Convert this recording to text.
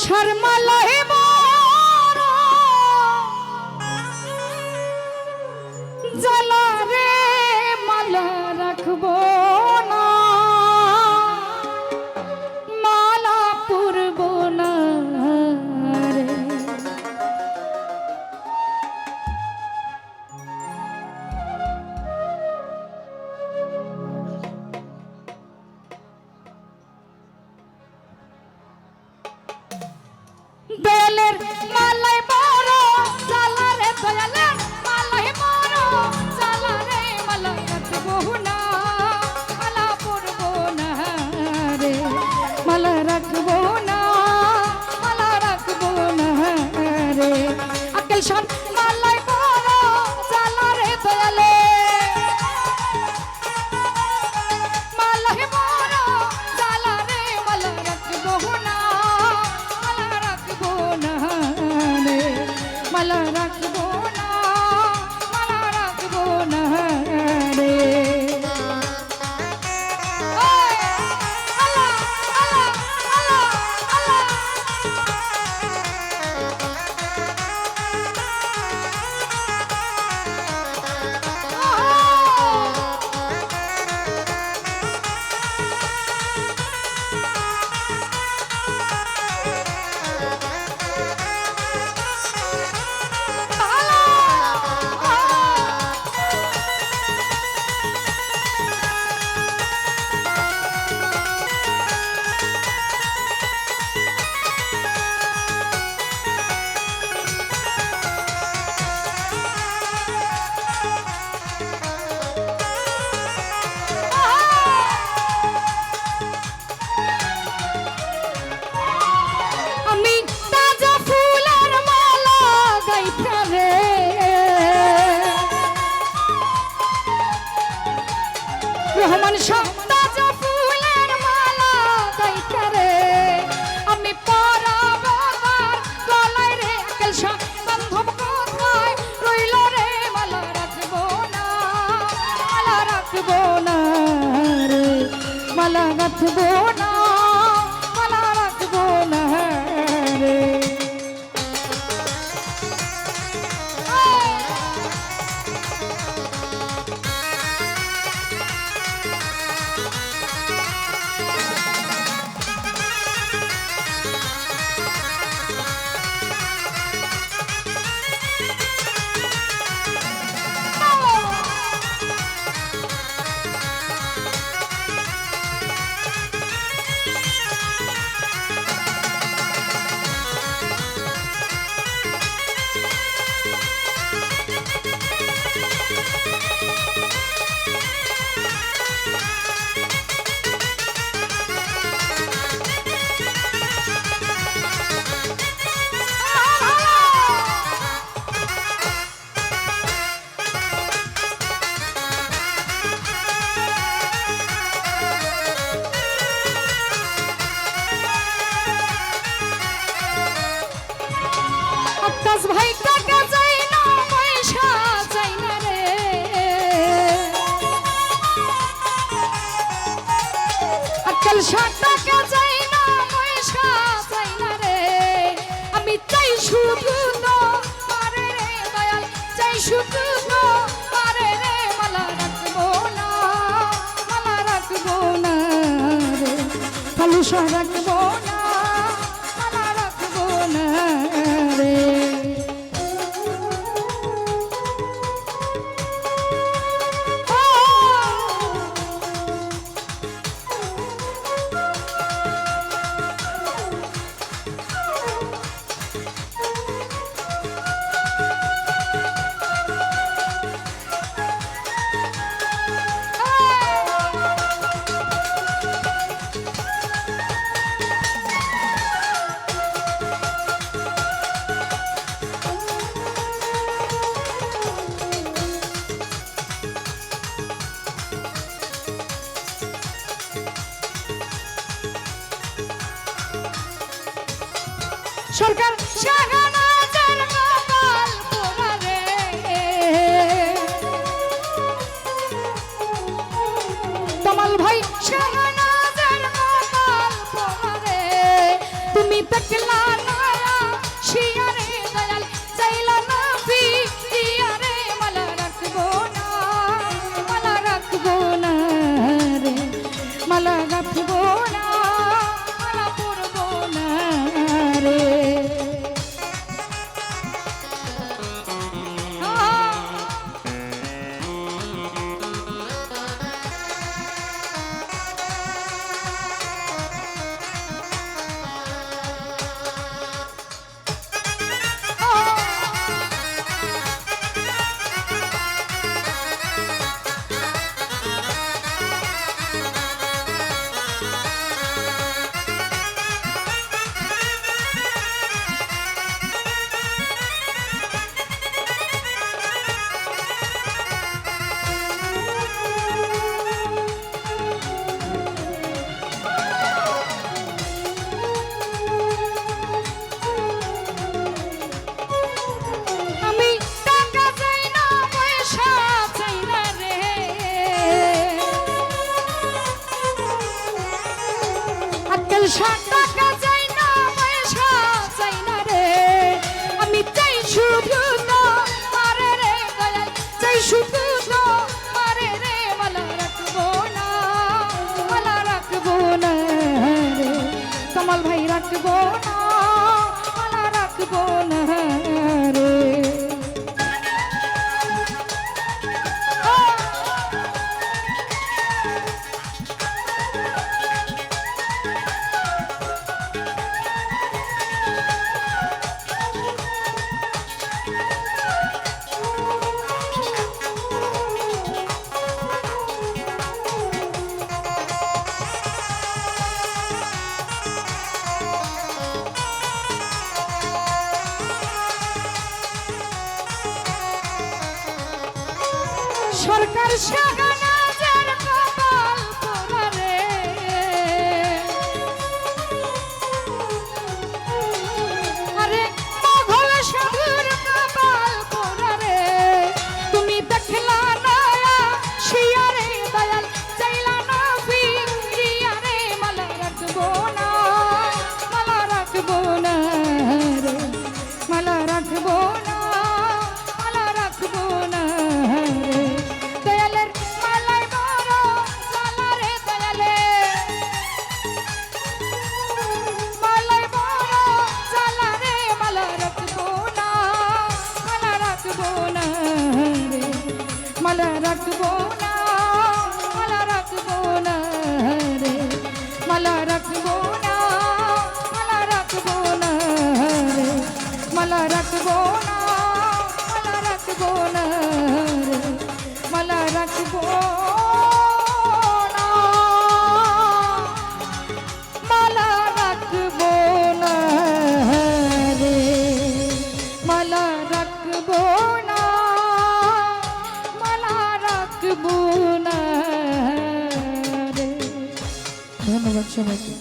শর্মালয় মোরা জ্বালা রে মালা রাখবো না মালা পরব না রে দয়ালের মালাই বড় জ্বালা রে দয়ালের মালাই বড় জ্বালা রে মালা রাখবো না মালা পরবো না রে মালা রাখবো না মালা রাখবো না রে আকেল শান মালাই বড় জ্বালা রে দয়ালে মালাই বড় জ্বালা রে মালা রাখবো না মালা রাখবো না মালা রাখবো না রে আল্লাহ আল্লাহ আল্লাহ আল্লাহ রহমান তাজা ফুলের মালা গাইতে রে আমি পরাবো তার গলায় রে আকেল শাহ বান্ধব কোথায় রইল রে মালা রাখবো না মালা রাখবো না রে মালা রাখবো না মালা রাখবো না রে আকাশ ভাই টাকা চাই না পয়সা চাই না রে আকাল শাহ টাকা চাই না পয়সা চাই না রে আমি চাই শুধু তো আরে রে দয়াল চাই শুধু তো আরে রে মালা রাখবো না মালা রাখবো না রে কালুসা রাখবো না মালা রাখবো না রে সরকার শাহনাজের কপাল পোড়া রে তমাল ভাই শাহনাজের কপাল পোড়া রে তুমি দেখলা আজকাল 60 টাকা চাই না পয়সা চাই না রে আমি চাই শুধু তোমারে রে দয়াল চাই শুধু তোমারে রে মালা রাখবো না রে কামাল ভাই রাখবো না মালা রাখবো না রে সরকার শাহনাজের কপাল পোড়া রে আরে মোগল সাধুর কপাল পোড়া রে তুমি দেখলা না শিয়া রে দয়াল চাইলা না ফিরিয়া রে মালা রাখবো না রে মালা রাখবো না রে দয়ালের মালাই বড় জালা রে দয়ালে মালাই বড় জালা রে মালা রাখবো না রে মালা রাখবো না রে মালা রাখবো না রে মালা রাখবো না রে মালা রাখবো না মালা রাখবো না রে মালা রাখবো না রে ধন্যবাদ সবাইকে